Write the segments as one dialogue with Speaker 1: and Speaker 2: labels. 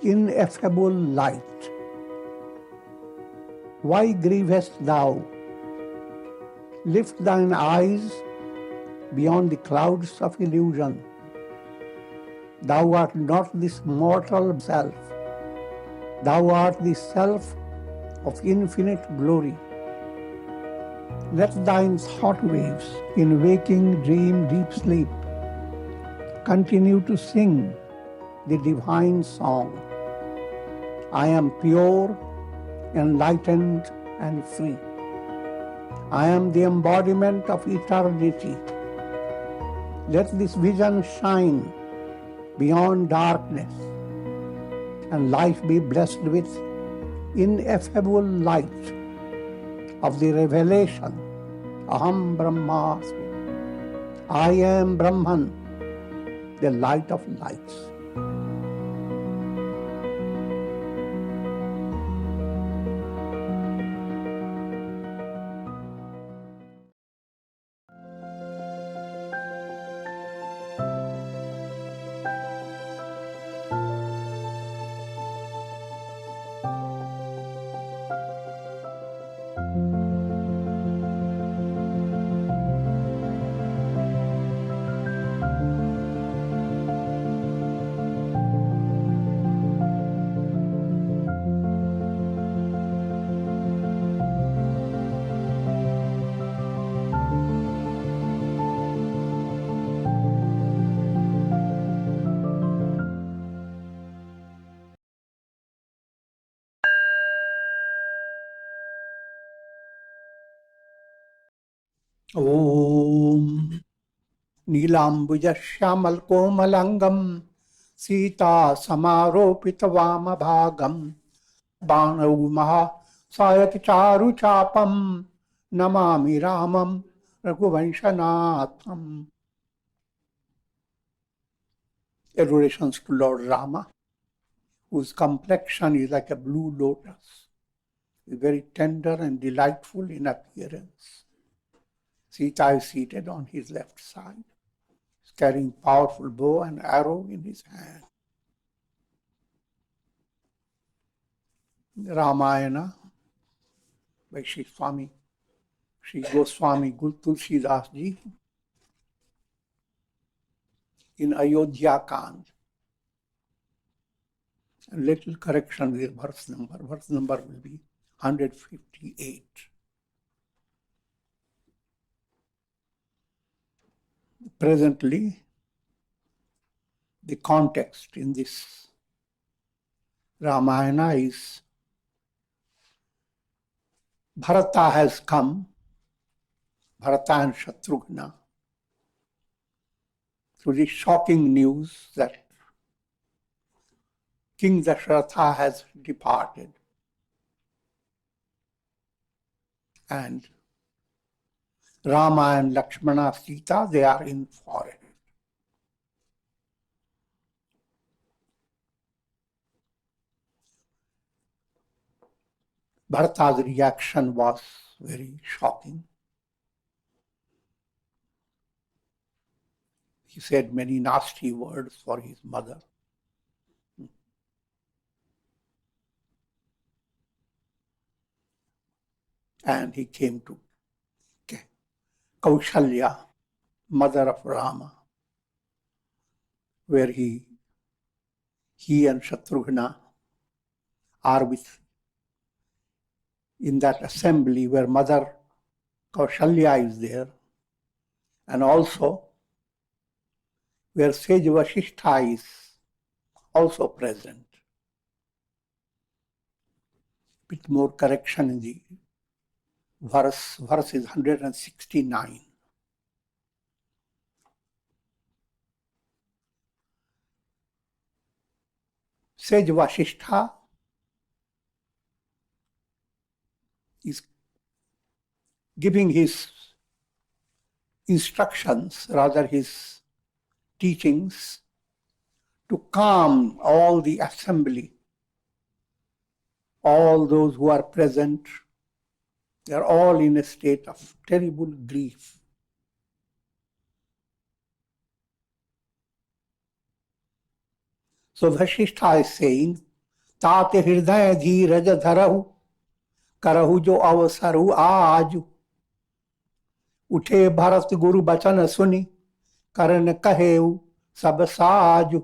Speaker 1: ineffable light. Why grievest thou? Lift thine eyes beyond the clouds of illusion. Thou art not this mortal self. Thou art the self of infinite glory. Let thine thought waves in waking dream deep sleep continue to sing the divine song. I am pure, enlightened, and free. I am the embodiment of eternity. Let this vision shine beyond darkness, and life be blessed with ineffable light of the revelation, Aham Brahmasmi. I am Brahman, the light of lights. Om Neelambuja Shyamal Komalangam Sita Samaropita Vamabhagam Banu Maha Sayati Charu Chapam Namami Ramam Raghuvanshanatham. Adorations to Lord Rama, whose complexion is like a blue lotus, is very tender and delightful in appearance. Sita is seated on his left side. He's carrying powerful bow and arrow in his hand. Ramayana by Shri Goswami Tulsi Ji in Ayodhya Kanda. A little correction with verse number. Verse number will be 158. Presently, the context in this Ramayana is Bharata has come, Bharata and Shatrugna, through the shocking news that King Dasaratha has departed. And Rama and Lakshmana, Sita, they are in forest. Bharata's reaction was very shocking. He said many nasty words for his mother. And he came to Kaushalya, mother of Rama, where he and Shatrugna are in that assembly where Mother Kaushalya is there, and also where Sage Vasishtha is also present. Bit more correction in the verse is 169. Sage Vasishtha is giving his instructions, rather his teachings, to calm all the assembly, all those who are present. They are all in a state of terrible grief. So Vasishtha is saying तात हृदय धीरज धरहु, करहु जो अवसरु आज। उठे भरत गुरु बचन सुनि, करण कहेउ सब Saju.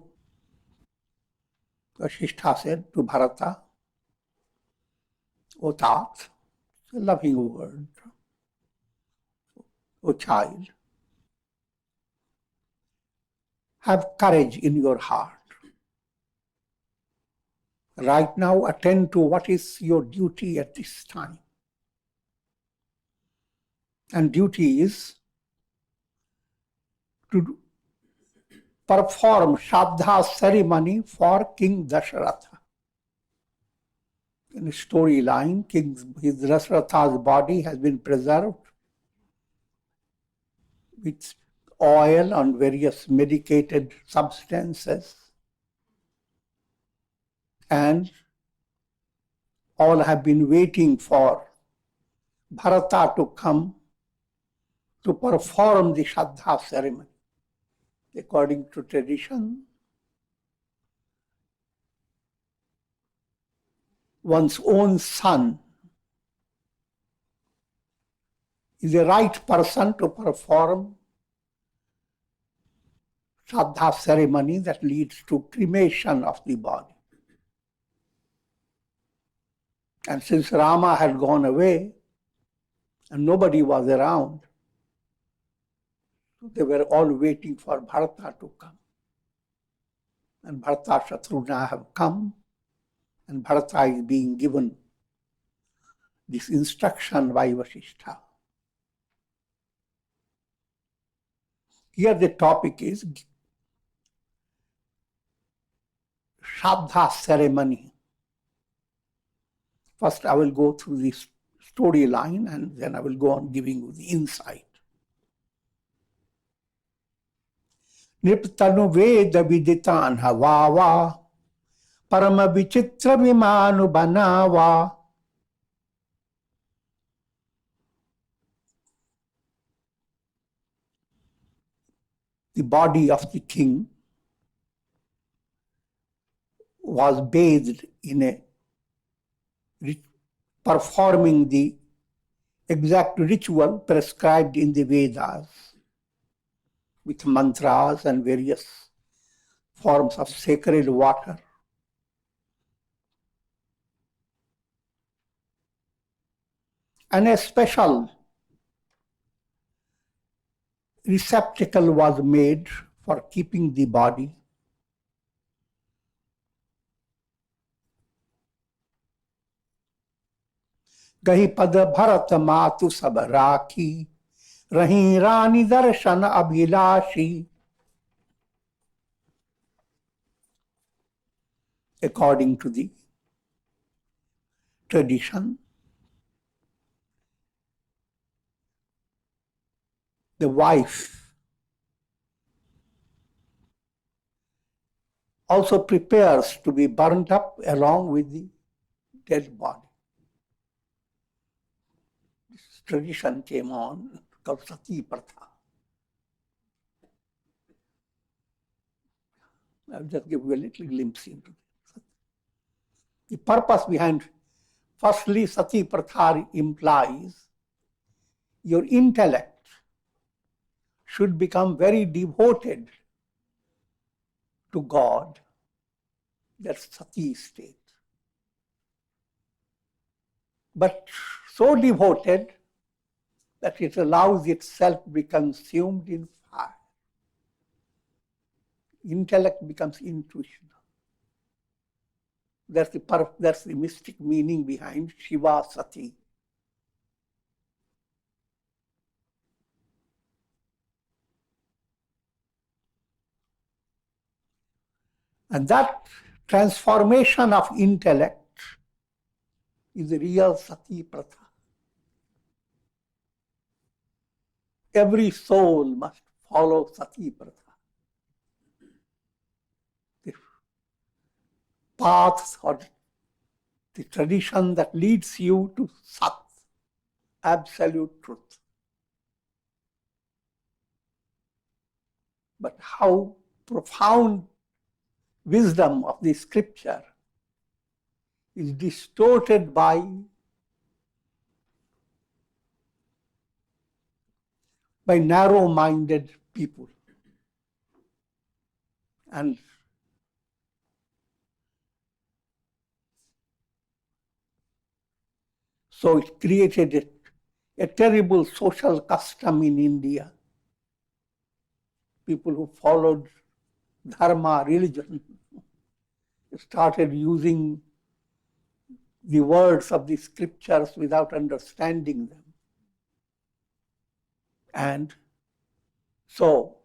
Speaker 1: Vashishta said to Bharata, O Tat, a loving word, O child, have courage in your heart. Right now, attend to what is your duty at this time. And duty is to perform Shraddha ceremony for King Dasaratha. In a storyline, his Dasaratha's body has been preserved with oil and various medicated substances, and all have been waiting for Bharata to come to perform the Shraddha ceremony. According to tradition, one's own son is the right person to perform Shraddha ceremony that leads to cremation of the body. And since Rama had gone away and nobody was around, they were all waiting for Bharata to come. And Bharata Shatrugna have come, and Bharata is being given this instruction by Vashishta. Here the topic is Shraddha ceremony. First I will go through this storyline and then I will go on giving you the insight. Niptanu Veda Viditan Havawa Parama Vichitra Vimanu Banawa. The body of the king was bathed in a performing the exact ritual prescribed in the Vedas with mantras and various forms of sacred water. And a special receptacle was made for keeping the body. Gahi pad bharat matu sab rakhi, rahi rani darshan abhilashi. According to the tradition, the wife also prepares to be burnt up along with the dead body. This tradition came on called sati vratta. I'll just give you a little glimpse into this. The purpose behind, firstly, sati vratta implies your intellect should become very devoted to God. That's sati state. But so devoted that it allows itself to be consumed in fire. Intellect becomes intuitional. That's the mystic meaning behind Shiva Sati. And that transformation of intellect is the real sati pratha. Every soul must follow sati pratha. The path or the tradition that leads you to Sat, absolute truth. But how profound wisdom of the scripture is distorted by narrow-minded people. And so it created a terrible social custom in India. People who followed dharma, religion, started using the words of the scriptures without understanding them. And so,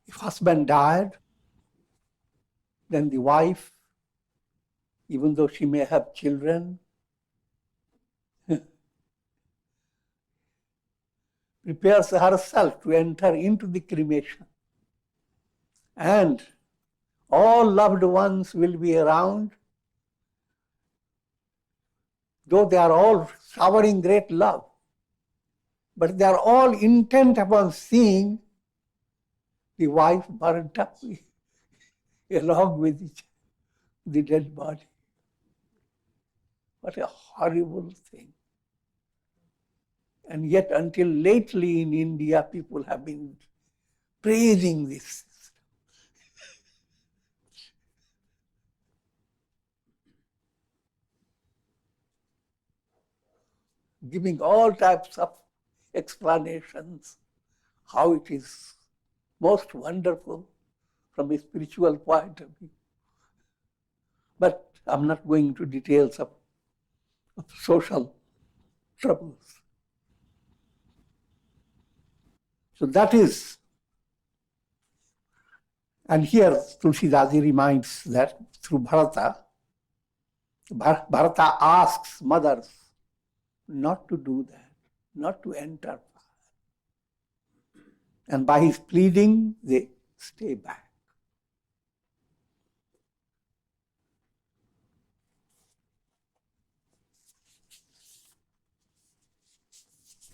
Speaker 1: if husband died, then the wife, even though she may have children, prepares herself to enter into the cremation. And all loved ones will be around, though they are all showering great love. But they are all intent upon seeing the wife burnt up along with the dead body. What a horrible thing. And yet until lately in India, people have been praising this. Giving all types of explanations, how it is most wonderful from a spiritual point of view. But I'm not going into details of social troubles. So that is, and here Tulsi reminds that through Bharata, Bharata asks mothers not to do that, not to enter fire. And by his pleading, they stay back.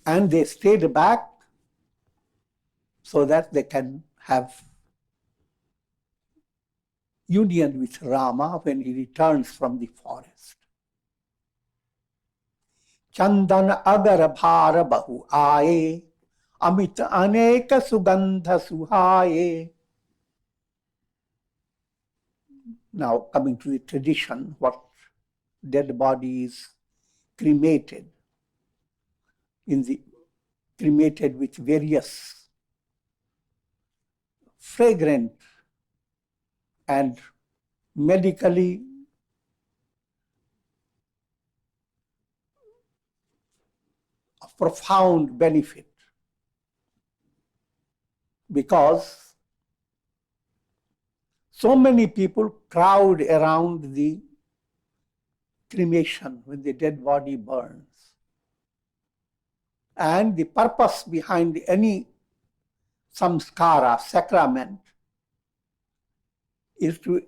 Speaker 1: And they stayed back so that they can have union with Rama when he returns from the forest. Chandan agar bhara bahu aaye, amit aneka sugandha suhaye. Now coming to the tradition, what dead body is cremated cremated with various fragrant and medically of profound benefit, because so many people crowd around the cremation when the dead body burns. And the purpose behind any samskara, sacrament, is to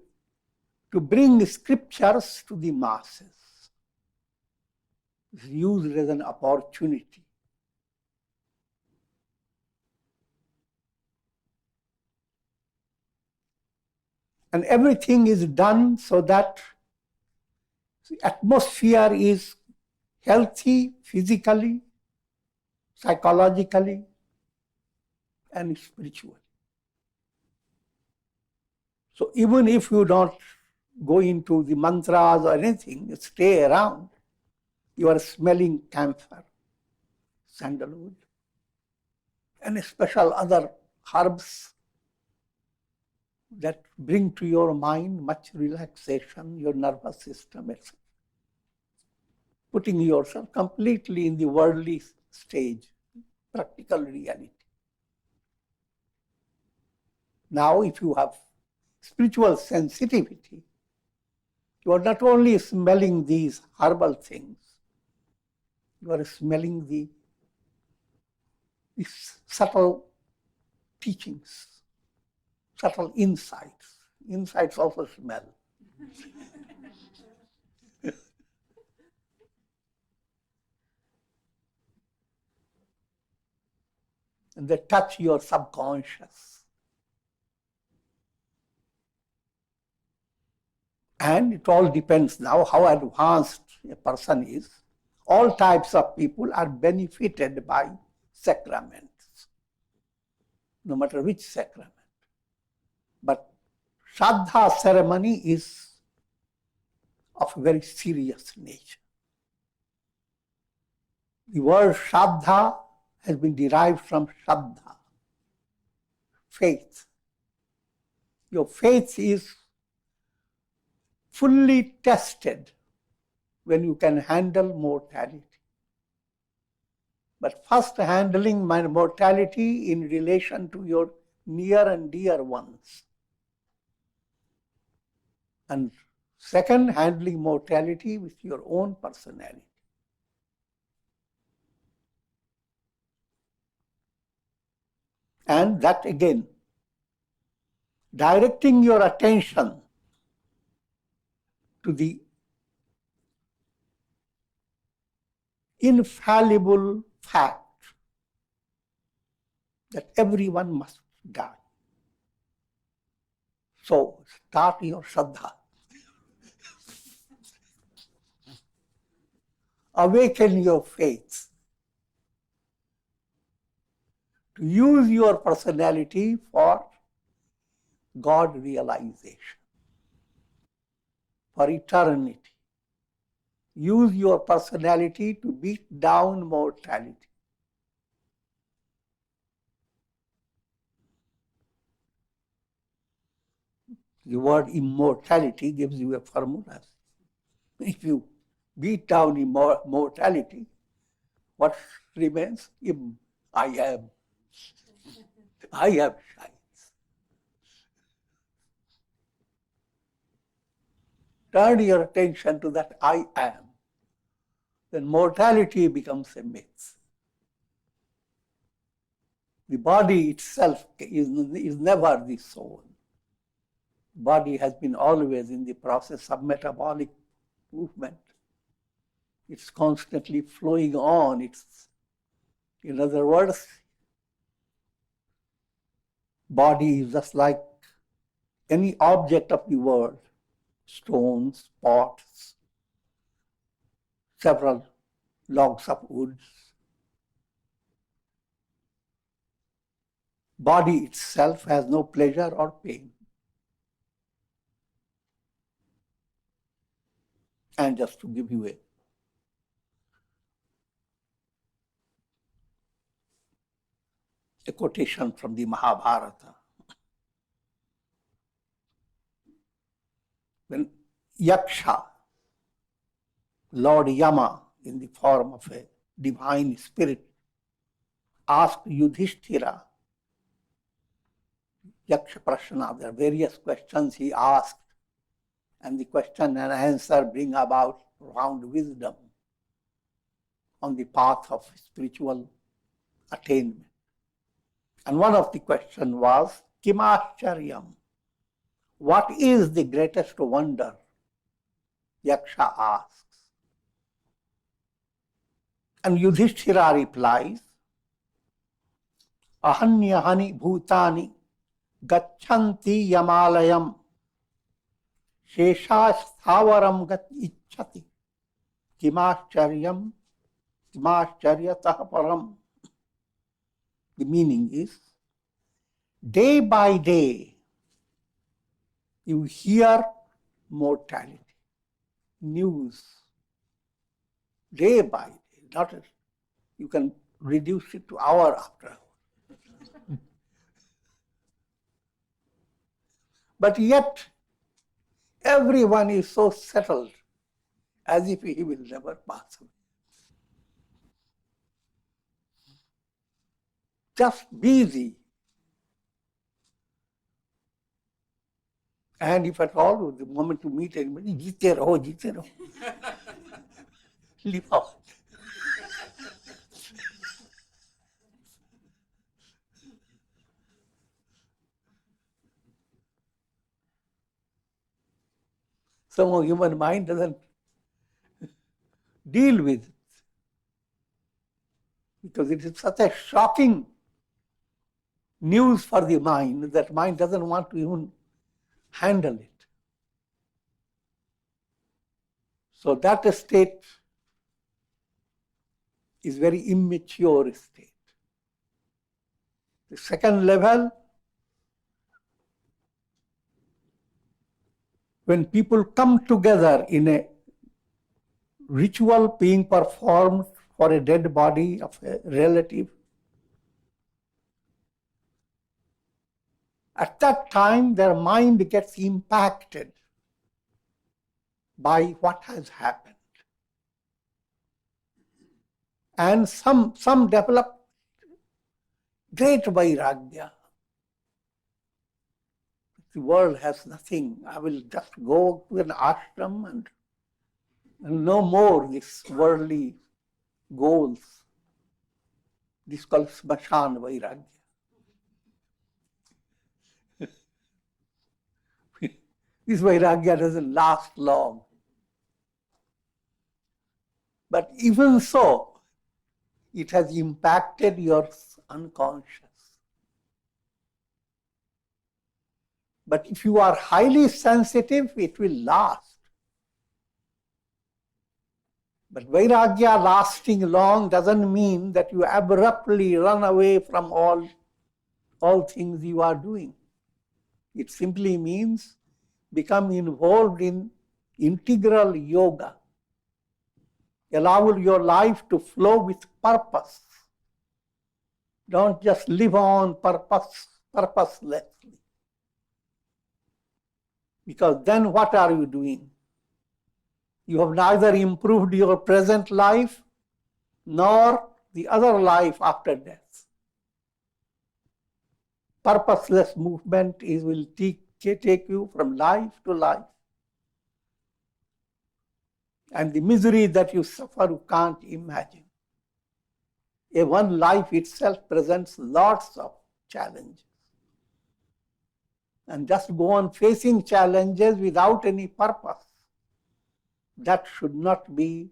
Speaker 1: bring scriptures to the masses. It's used as an opportunity. And everything is done so that the atmosphere is healthy physically, psychologically, and spiritually. So even if you don't go into the mantras or anything, stay around, you are smelling camphor, sandalwood, and special other herbs that bring to your mind much relaxation, your nervous system, etc. Putting yourself completely in the worldly stage, practical reality. Now, if you have spiritual sensitivity, you are not only smelling these herbal things, you are smelling these subtle teachings, subtle insights. Insights also smell. And they touch your subconscious. And it all depends now how advanced a person is. All types of people are benefited by sacraments, no matter which sacrament. But Shraddha ceremony is of a very serious nature. The word Shraddha has been derived from Shraddha, faith. Your faith is fully tested when you can handle mortality. But first handling my mortality in relation to your near and dear ones. And second, handling mortality with your own personality. And that again, directing your attention to the infallible fact that everyone must die. So start your Shraddha. Awaken your faith. To use your personality for God-realization, for eternity. Use your personality to beat down mortality. The word immortality gives you a formula. If you beat down mortality, what remains? I am. I am shines. Turn your attention to that I am. Then mortality becomes a myth. The body itself is never the soul. Body has been always in the process of metabolic movement. It's constantly flowing on. In other words, body is just like any object of the world, stones, pots, several logs of wood. Body itself has no pleasure or pain. And just to give you a quotation from the Mahabharata. When Yaksha, Lord Yama, in the form of a divine spirit, asked Yudhishthira, Yaksha Prashna, there are various questions he asked, and the question and answer bring about profound wisdom on the path of spiritual attainment. And one of the questions was, Kimascharyam, what is the greatest wonder? Yaksha asks. And Yudhishthira replies, Ahanyahani bhutani gachanti yamalayam sheshasthavaram gat ichchati kimascharyam kimascharyatāh param. The meaning is, day by day you hear mortality, news, day by day. Not as you can reduce it to hour after hour. But yet, everyone is so settled as if he will never pass away. Just busy. And if at all, the moment to meet anybody, jeete raho. Live out. Somehow human mind doesn't deal with it because it is such a shocking news for the mind that mind doesn't want to even handle it. So that state is very immature state. The second level, when people come together in a ritual being performed for a dead body of a relative, at that time their mind gets impacted by what has happened. And some develop great vairagya. The world has nothing. I will just go to an ashram and no more these worldly goals. This is called smashan vairagya. This vairagya doesn't last long. But even so, it has impacted your unconscious. But if you are highly sensitive, it will last. But vairagya lasting long doesn't mean that you abruptly run away from all things you are doing. It simply means become involved in integral yoga. Allow your life to flow with purpose. Don't just live on purposelessly. Because then what are you doing? You have neither improved your present life nor the other life after death. Purposeless movement will take you from life to life. And the misery that you suffer, you can't imagine. A one life itself presents lots of challenges. And just go on facing challenges without any purpose, that should not be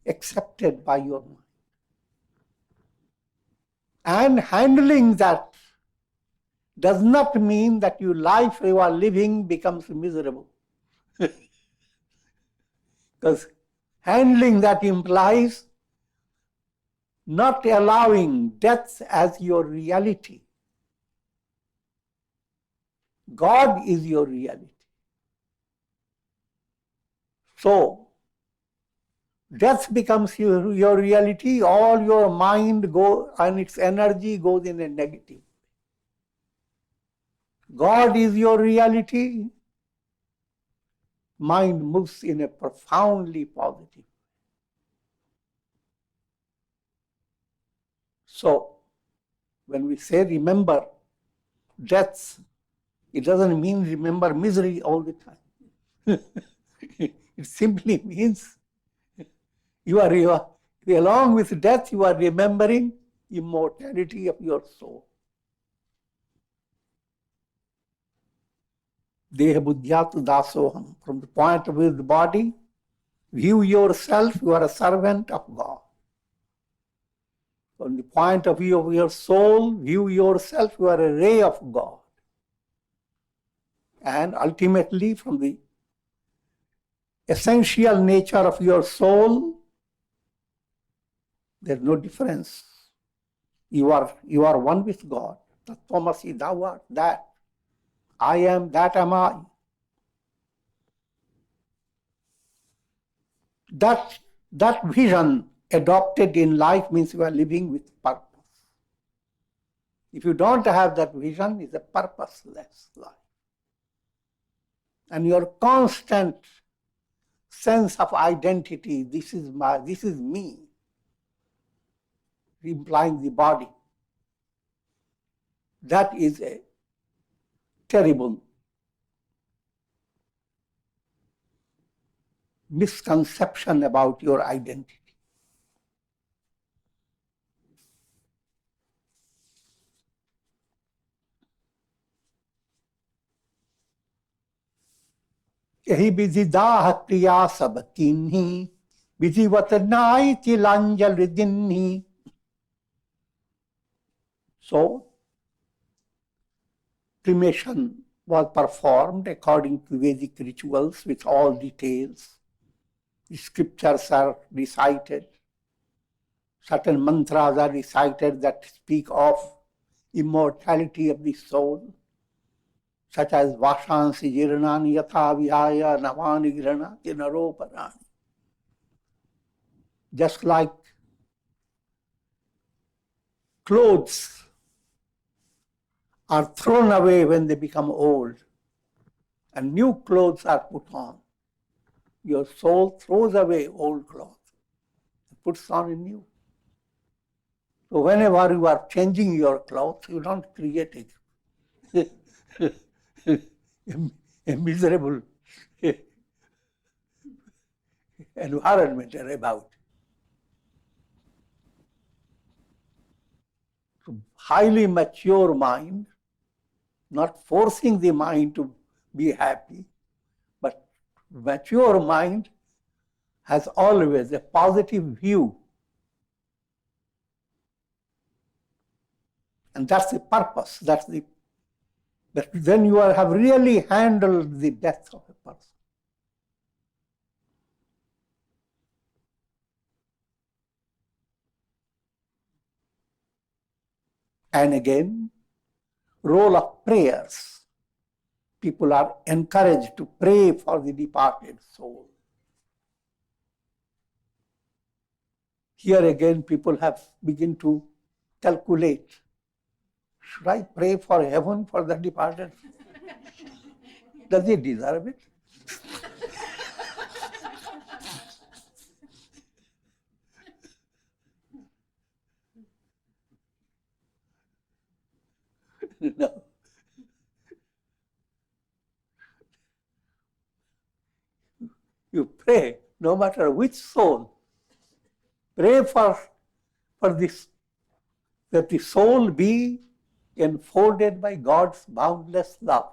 Speaker 1: accepted by your mind. And handling that does not mean that your life you are living becomes miserable. Because handling that implies not allowing death as your reality. God is your reality. So, death becomes your reality, all your mind and its energy goes in a negative. God is your reality, mind moves in a profoundly positive. So, when we say remember death, it doesn't mean remember misery all the time. It simply means you are along with death, you are remembering immortality of your soul. Deha buddhyat dasoham. From the point of view of the body, view yourself, you are a servant of God. From the point of view of your soul, view yourself, you are a ray of God. And ultimately, from the essential nature of your soul, there is no difference. You are one with God. Tattvamasi, thou art that. I am, that am I. That vision adopted in life means you are living with purpose. If you don't have that vision, it's a purposeless life. And your constant sense of identity, this is me, implying the body. That is a terrible misconception about your identity. यही विधि दाह क्रिया सब कीन्ही विधिवत नाई तिलांजलि दिन्ही. So, cremation was performed according to Vedic rituals with all details. scriptures are recited, certain mantras are recited that speak of immortality of the soul, such as Vashansi Jirnani Yatha Vihaya Navani Grana Kinaroparani. Just like clothes are thrown away when they become old and new clothes are put on, your soul throws away old clothes and puts on a new. So whenever you are changing your clothes, you don't create a miserable environment about. So highly mature mind, not forcing the mind to be happy, but mature mind has always a positive view. And that's the purpose. That then you have really handled the death of a person. And again, role of prayers. People are encouraged to pray for the departed soul. Here again, people have begin to calculate. Should I pray for heaven for the departed? Does he deserve it? No. You pray, no matter which soul. Pray for this, that the soul be enfolded by God's boundless love.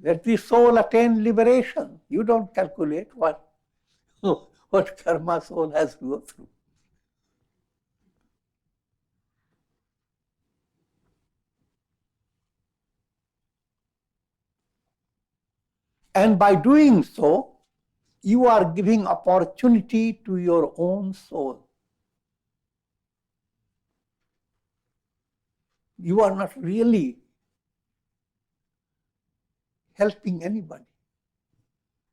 Speaker 1: Let the soul attain liberation. You don't calculate what karma soul has to go through. And by doing so, you are giving opportunity to your own soul. You are not really helping anybody.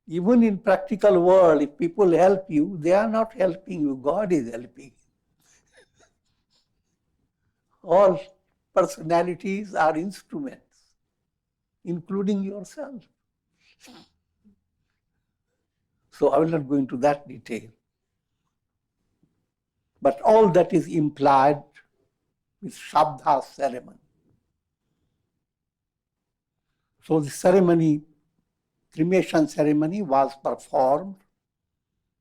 Speaker 1: Even in practical world, if people help you, they are not helping you, God is helping. All personalities are instruments, including yourself. So I will not go into that detail. But all that is implied with Shraddha ceremony. So the ceremony, cremation ceremony was performed.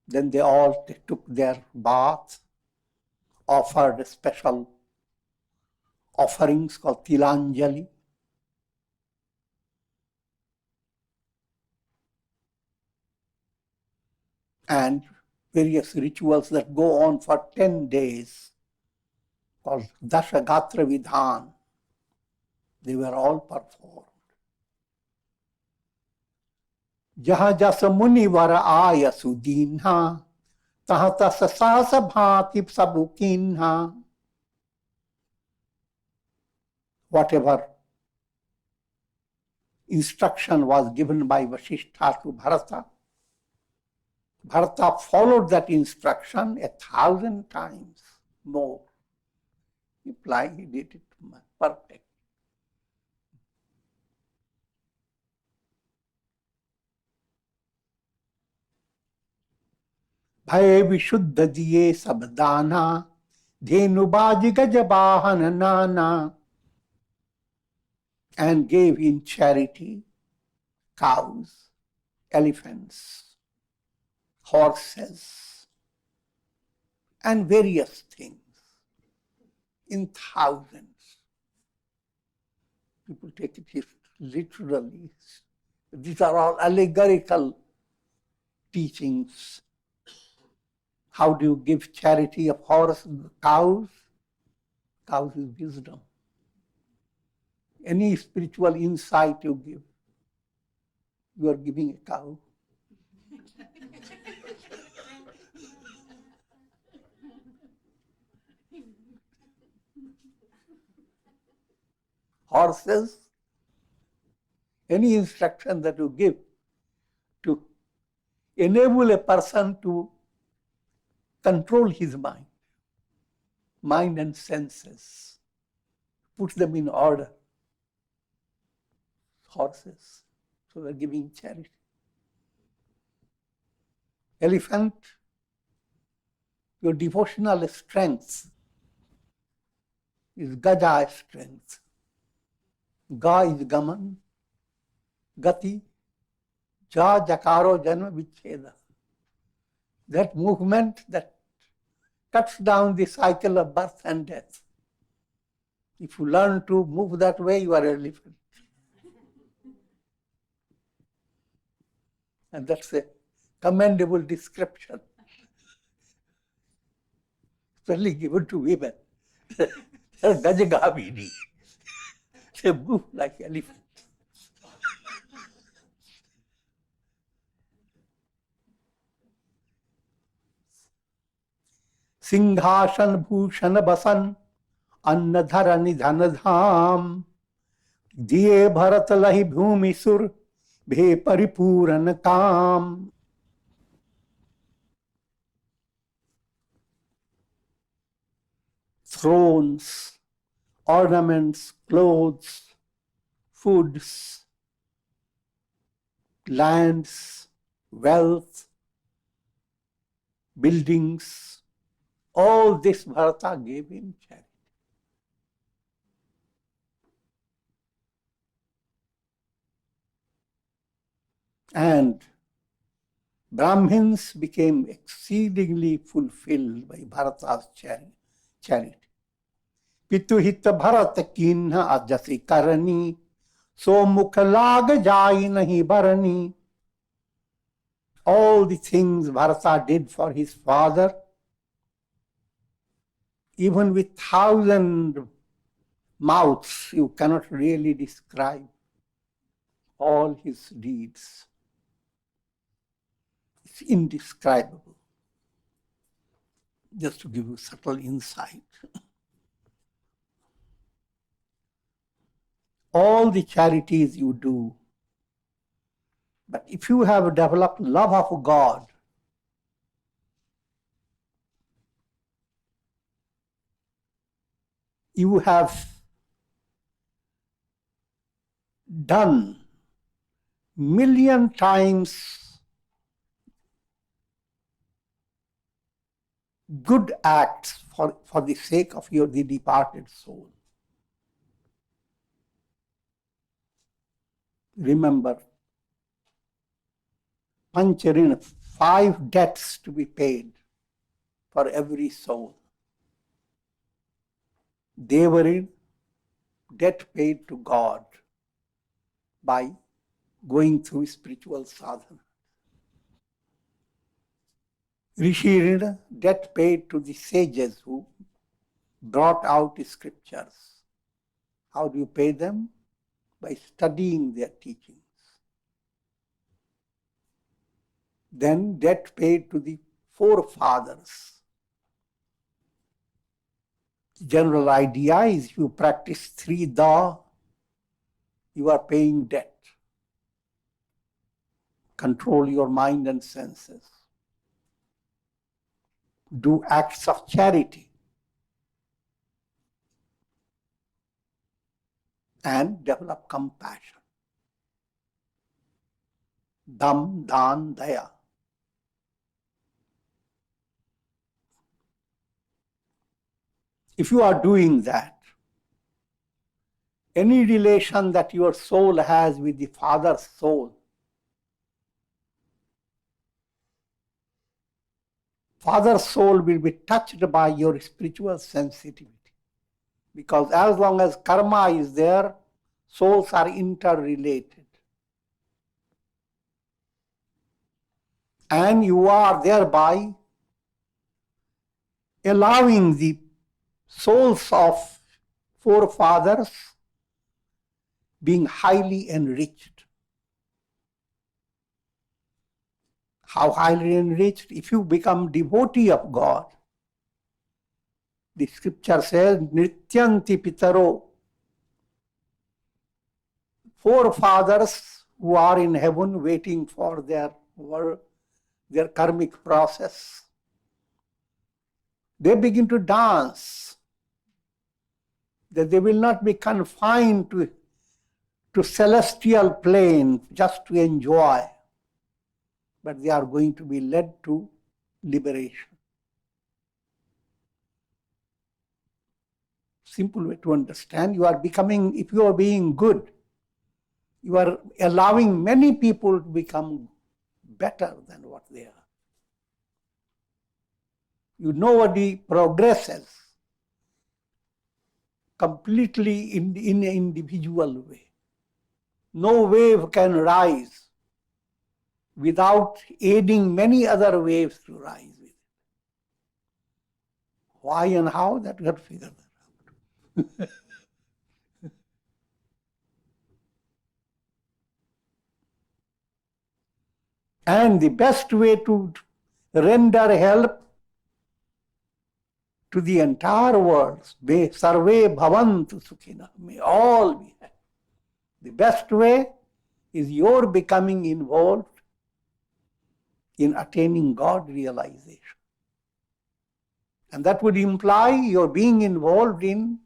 Speaker 1: Then they all took their bath, offered special offerings called Tilanjali. And various rituals that go on for 10 days called Dashagatra Vidhan. They were all performed. Jaha jasa muni vara aya sudinha, tahata sasasa bhati sabukinha. Whatever instruction was given by Vasishtha to Bharata, Bharata followed that instruction 1,000 times more. Implying he did it perfect. Bhai Vishuddha diye sabdana, Dhenubaji gajabahan nana, and gave in charity cows, elephants, horses, and various things in thousands. People take it literally. These are all allegorical teachings. How do you give charity of horse and cows? Cows is wisdom. Any spiritual insight you give, you are giving a cow. horses, any instruction that you give to enable a person to control his mind and senses, put them in order. Horses, so we are giving charity. Elephant, your devotional strength is gaja strength. Ga is gaman, gati, ja jakaro janma vicheda. That movement that cuts down the cycle of birth and death. If you learn to move that way, you are an elephant. And that's a commendable description, especially given to women. They are gajagavini. They move like elephants. Singhasan bhushan basan annadhara nidhan dham diye bharat lahi bhumi sur bhe paripuran kam. Thrones, ornaments, clothes, foods, lands, wealth, buildings, all this Bharata gave in charity. And Brahmins became exceedingly fulfilled by Bharata's charity. Pituhita Bharata kinha ajasi karani, so mukha lag jai nahi barani. All the things Bharata did for his father, even with 1,000 mouths, you cannot really describe all his deeds. It's indescribable. Just to give you subtle insight. All the charities you do, but if you have developed love of God, you have done million times good acts for the sake of the departed soul. Remember, Pancharina, 5 debts to be paid for every soul. Devarin, debt paid to God by going through spiritual sadhana. Rishirina, debt paid to the sages who brought out the scriptures. How do you pay them? By studying their teachings. Then debt paid to the forefathers. The general idea is if you practice 3 da, you are paying debt. Control your mind and senses. Do acts of charity. And develop compassion. Dham, dhan, daya. If you are doing that, any relation that your soul has with the Father's soul, Father's soul will be touched by your spiritual sensitivity. Because as long as karma is there, souls are interrelated. And you are thereby allowing the souls of forefathers being highly enriched. How highly enriched? If you become devotee of God, the scripture says, Nrityanti Pitaro forefathers who are in heaven waiting for their karmic process, they begin to dance, that they will not be confined to celestial plane just to enjoy, but they are going to be led to liberation. Simple way to understand, you are becoming, if you are being good, you are allowing many people to become better than what they are. Nobody progresses completely in an individual way. No wave can rise without aiding many other waves to rise with it. Why and how, that we have to figure that out. And the best way to render help to the entire world, sarve bhavantu sukhina, may all be happy. The best way is your becoming involved in attaining God-realization. And that would imply your being involved in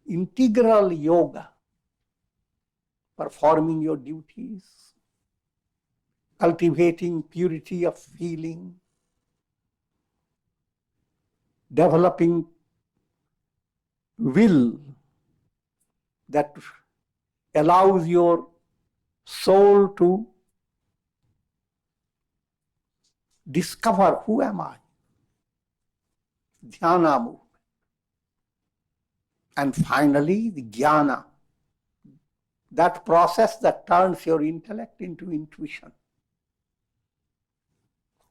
Speaker 1: integral yoga, performing your duties, cultivating purity of feeling, developing will that allows your soul to discover who am I. Dhyana movement. And finally, the jnana, that process that turns your intellect into intuition.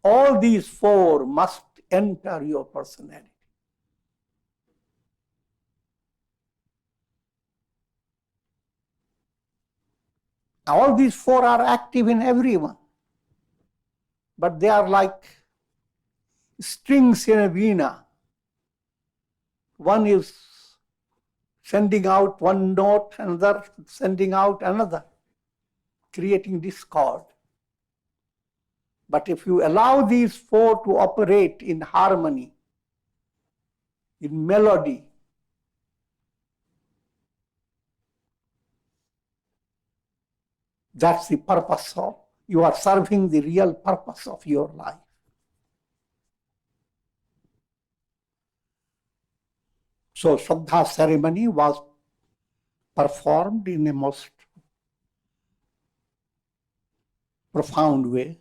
Speaker 1: All these four must enter your personality. All these four are active in everyone, but they are like strings in a veena. One is sending out one note, another sending out another, creating discord. But if you allow these four to operate in harmony, in melody, that's the purpose of, you are serving the real purpose of your life. So Shraddha ceremony was performed in a most profound way.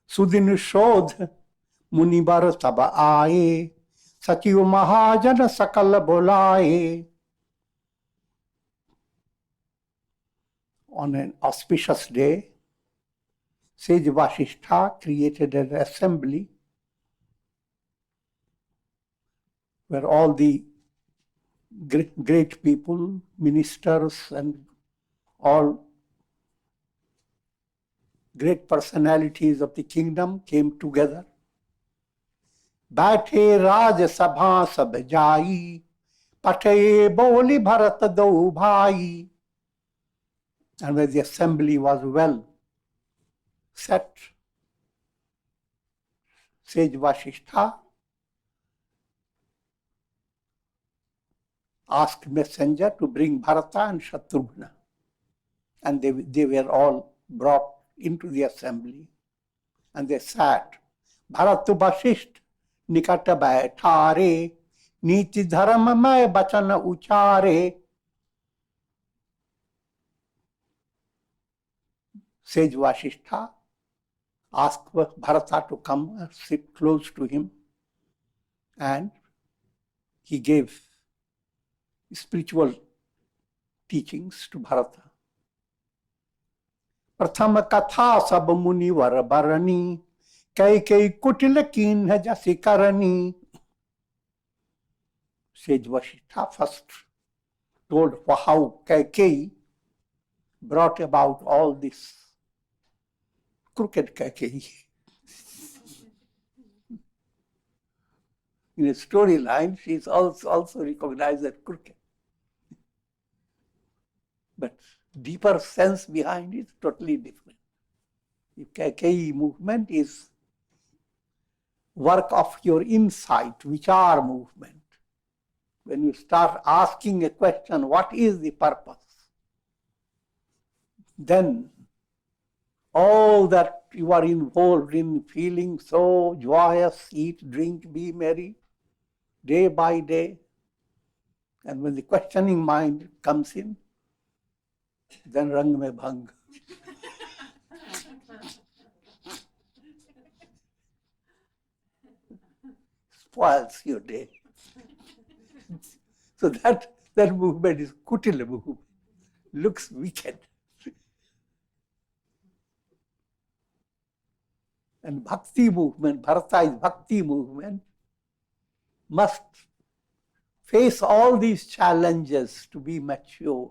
Speaker 1: Sudin shodh munibar tab aaye, sachiv mahajan sakal bolaye. On an auspicious day, Sage Vasishtha created an assembly where all the great people, ministers, and all great personalities of the kingdom came together. Baithe Raj Sabha sab jai, Pathe boli Bharata do bhai. And when the assembly was well set, Sage Vasishtha asked messenger to bring Bharata and Shatrughna. And they were all brought into the assembly. And they sat. Bharatu Vasisht nikata baithare, niti dharamamay bachana uchare. Sage Vasishtha asked Bharata to come and sit close to him, and he gave spiritual teachings to Bharata. Prathama katha sab muni var barani, kai kutil kinha jasi karani. Sage Vasishtha first told how Kaikeyi brought about all this crooked Kaikeyi. In a storyline, she is also recognized as crooked. But deeper sense behind it is totally different. Kei movement is work of your insight, vichar movement. When you start asking a question, what is the purpose? Then all that you are involved in, feeling so joyous, eat, drink, be merry, day by day. And when the questioning mind comes in, then rang mein bhang. Spoils your day. So that movement is kutil movement. Looks wicked. And bhakti movement, Bharata is bhakti movement, must face all these challenges to be mature.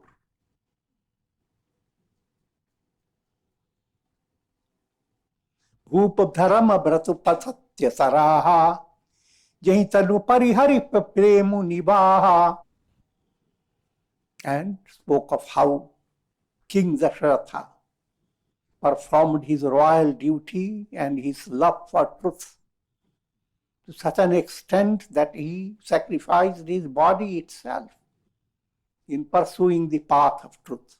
Speaker 1: Bhupa dharma bratu pathatya saraha, jahi tanu parihari premu nibaha. And spoke of how King Dasaratha performed his royal duty and his love for truth to such an extent that he sacrificed his body itself in pursuing the path of truth.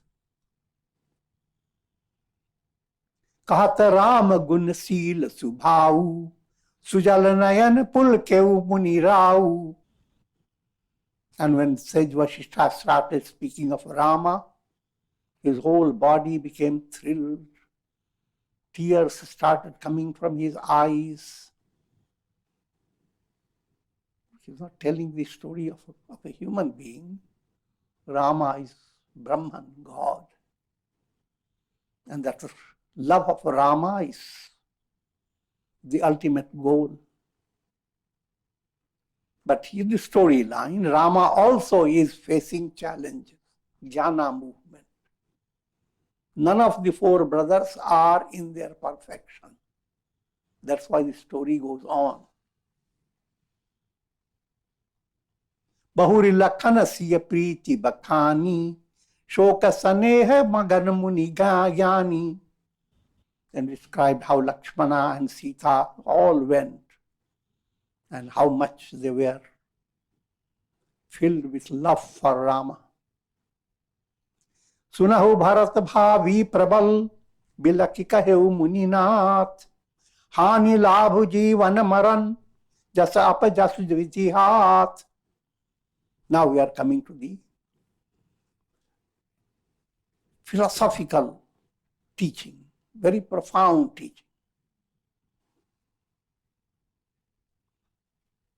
Speaker 1: कहत राम गुण शील सुभाऊ, सुजल नयन पुल केउ मुनि राऊ. And when Sage Vasishtha started speaking of Rama, his whole body became thrilled. Tears started coming from his eyes. He's not telling the story of a human being. Rama is Brahman, God. And that love of Rama is the ultimate goal. But in the storyline, Rama also is facing challenges, jhana movement. None of the four brothers are in their perfection. That's why the story goes on. Bahuri lakhana siya priti bakhani, shoka saneha magan muni gyani. And described how Lakshmana and Sita all went and how much they were filled with love for Rama. Sunahu Bharata bhavi prabal, bilaki kaheu muninath, hani labhu jivan maran, jasa apa jasu vijihat. Now we are coming to the philosophical teaching, very profound teaching.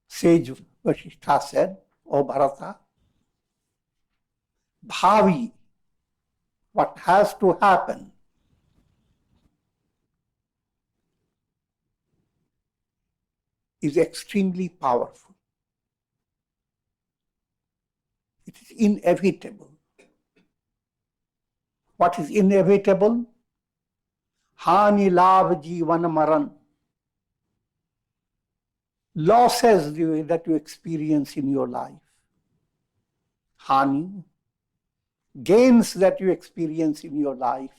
Speaker 1: Sage Vasishtha said, O Bharata, bhavi, what has to happen, is extremely powerful. It is inevitable. What is inevitable? Hani labh jivan maran. Losses that you experience in your life. Hani. Gains that you experience in your life.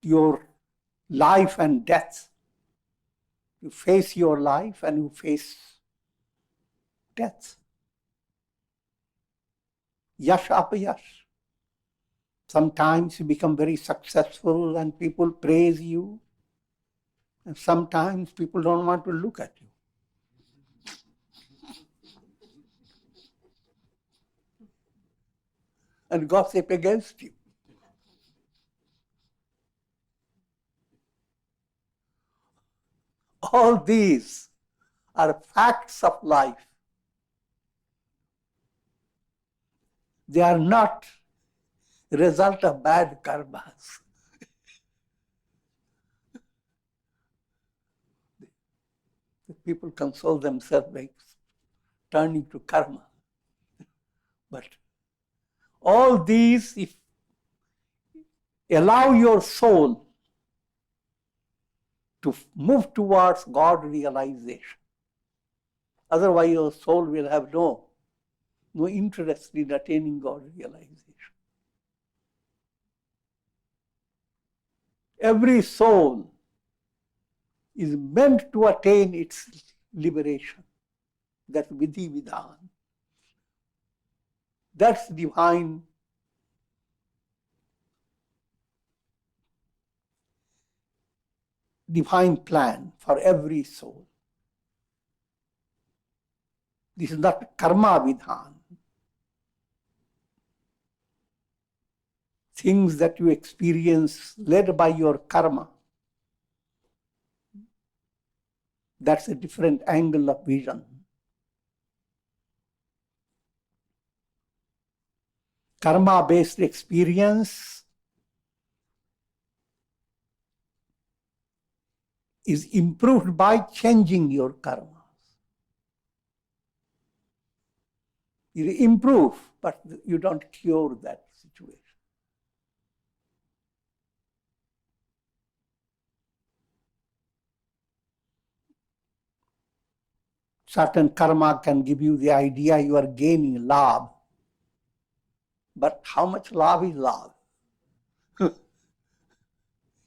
Speaker 1: Your life and death. You face your life and you face death. Yash apayash. Sometimes you become very successful and people praise you. And sometimes people don't want to look at you. And gossip against you. All these are facts of life. They are not a result of bad karmas. People console themselves by turning to karma. But all these, if allow your soul to move towards God realization. Otherwise, your soul will have no no interest in attaining God-realization. Every soul is meant to attain its liberation. That's vidhi vidhan. That's divine plan for every soul. This is not karma vidhan. Things that you experience led by your karma. That's a different angle of vision. Karma-based experience is improved by changing your karmas. You improve, but you don't cure that situation. Certain karma can give you the idea you are gaining labh. But how much labh is labh?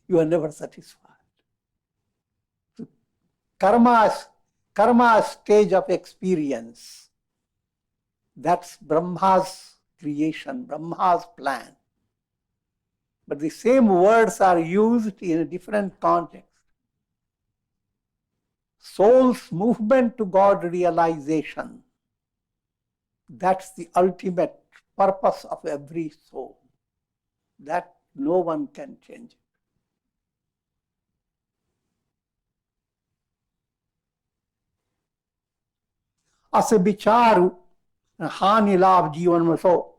Speaker 1: You are never satisfied. So karma stage of experience, that's Brahma's creation, Brahma's plan. But the same words are used in a different context. Soul's movement to God realization, that's the ultimate purpose of every soul. That no one can change. Ase bicharu, hani labh jivan mein. So,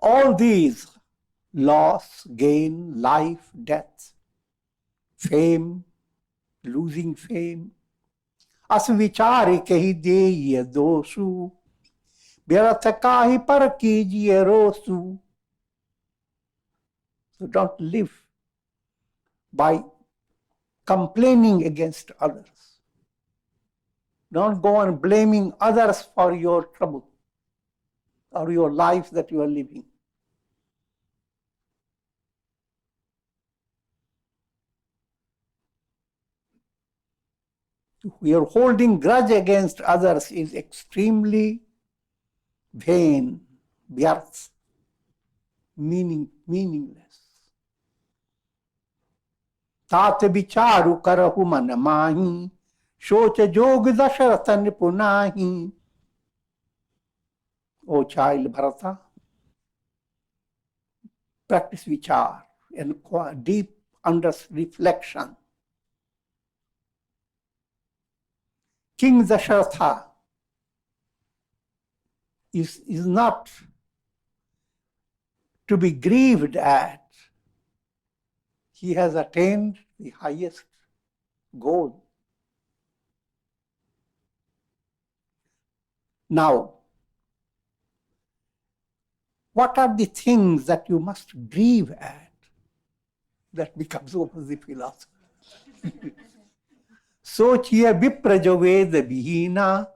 Speaker 1: all these, loss, gain, life, death, fame, losing fame, as vichare kehi deiye dosu, vyartha kahi par kijiye rosu. So don't live by complaining against others. Don't go on blaming others for your trouble or your life that you are living. Your holding grudge against others is extremely vain, vyarth, meaningless. तात विचारु करहु मन माही, सोच जोग Dasharath निपुनाही. O child Bharata, practice vichar and deep under reflection. King Dasaratha is not to be grieved at. He has attained the highest goal. Now, what are the things that you must grieve at? That becomes over the philosophy. Sochiya vipra jo veda vihina.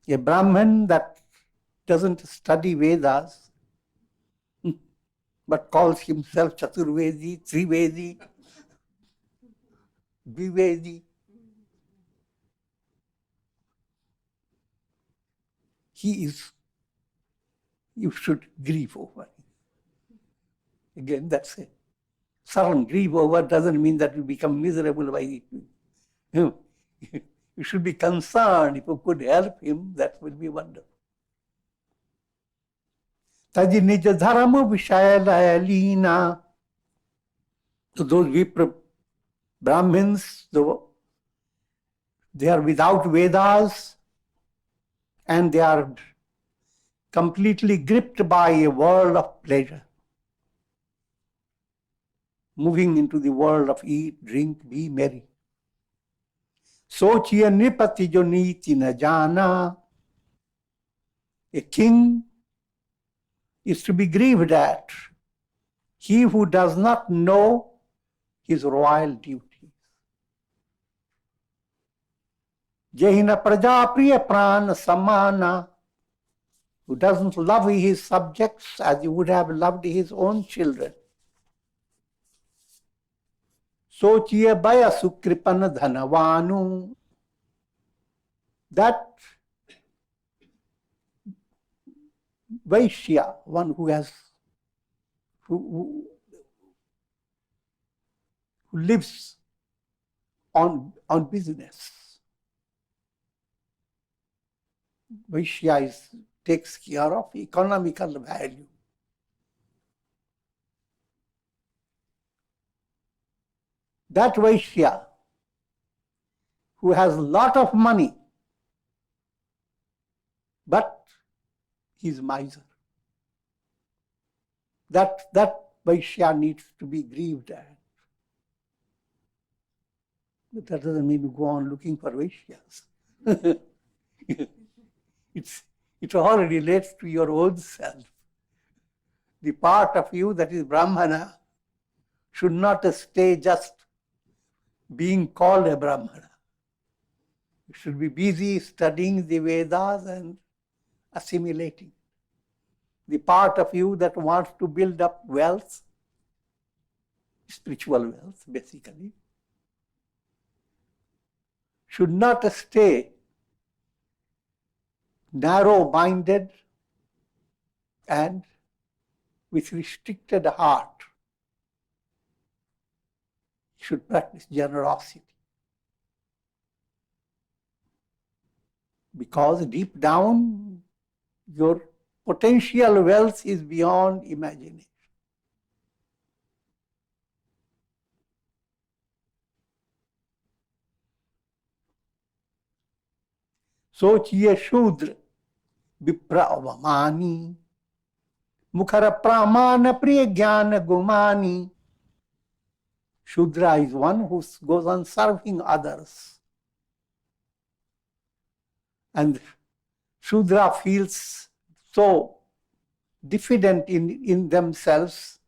Speaker 1: A Brahmin that doesn't study Vedas, but calls himself Chaturvedi, Trivedi, Vivedi. You should grieve over him. Again, that's it. Sudden grieve over doesn't mean that you become miserable by it. You should be concerned. If you could help him, that would be wonderful. Taji nija dharma vishaya lina. So those Brahmins, they are without Vedas and they are completely gripped by a world of pleasure. Moving into the world of eat, drink, be merry. Sochiya nipati jo niti na jana. A king is to be grieved at. He who does not know his royal duties. Jehina praja priya pran samana, who doesn't love his subjects as he would have loved his own children. Sochiye baya sukripan dhanavanu, that Vaishya, one who has who lives on business. Vaishya takes care of economical value. That Vaishya who has a lot of money, but he's miser. That Vaishya needs to be grieved at. But that doesn't mean to go on looking for Vaishyas. It all relates to your own self. The part of you that is Brahmana should not stay just being called a Brahmana. You should be busy studying the Vedas and assimilating. The part of you that wants to build up wealth, spiritual wealth basically, should not stay narrow-minded and with restricted heart. You should practice generosity. Because deep down, your potential wealth is beyond imagination. Sochiye Shudra Vipra Avamani Mukhara Pramana Priya Jnana Gumani. Shudra is one who goes on serving others. And Shudra feels so diffident in themselves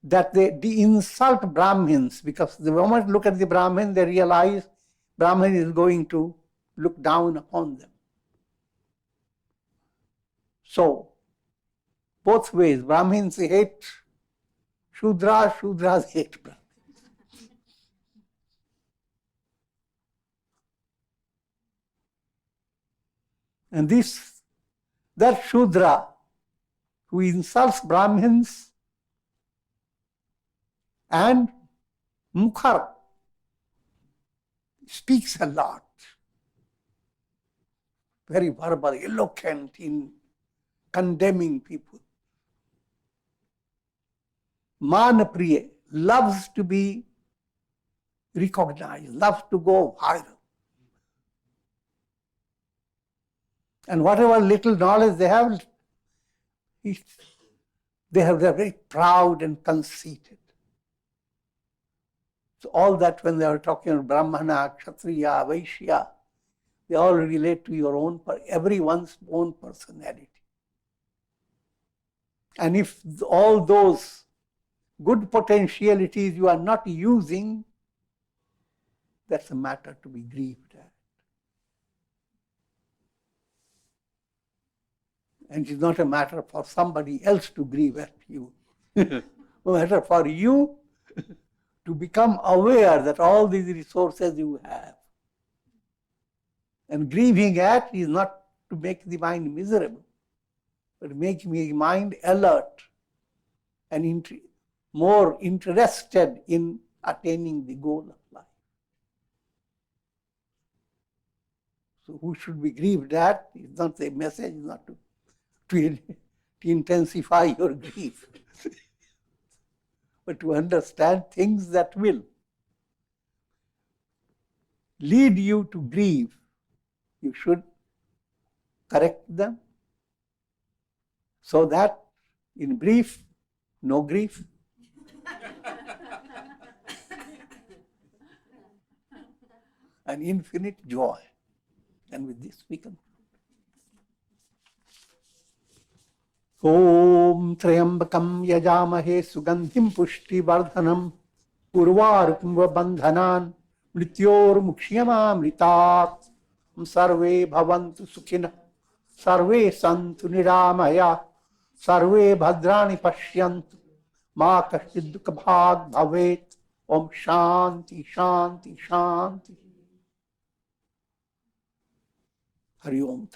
Speaker 1: that they insult Brahmins, because the moment they look at the Brahmin, they realize Brahmin is going to look down upon them. So, both ways, Brahmins hate Shudras, Shudras hate Brahmins. And that Shudra who insults Brahmins and Mukhar speaks a lot, very verbal, eloquent in condemning people. Manapriya loves to be recognized, loves to go viral. And whatever little knowledge they have, they're very proud and conceited. So all that when they are talking about Brahmana, Kshatriya, Vaishya, they all relate to your own, everyone's own personality. And if all those good potentialities you are not using, that's a matter to be grieved at. And it's not a matter for somebody else to grieve at you. A matter for you to become aware that all these resources you have. And grieving at is not to make the mind miserable, but to make the mind alert and more interested in attaining the goal of life. So who should be grieved at is not the message, not to intensify your grief, but to understand things that will lead you to grieve. You should correct them so that in brief, no grief. And infinite joy. And with this we conclude. Om Trayambakam Yajamahe Sugandhim Pushti Vardhanam Urvarukam Bandhanan मृत्योर्मुक्ष्यमामृतात् सर्वे भवन्तु सुखिनः सर्वे सन्तु निरामया सर्वे भद्राणि पश्यन्तु मा कश्चित् दुःखभाग् भवेत्। ओम शांति शांति शांति। हरि ओम।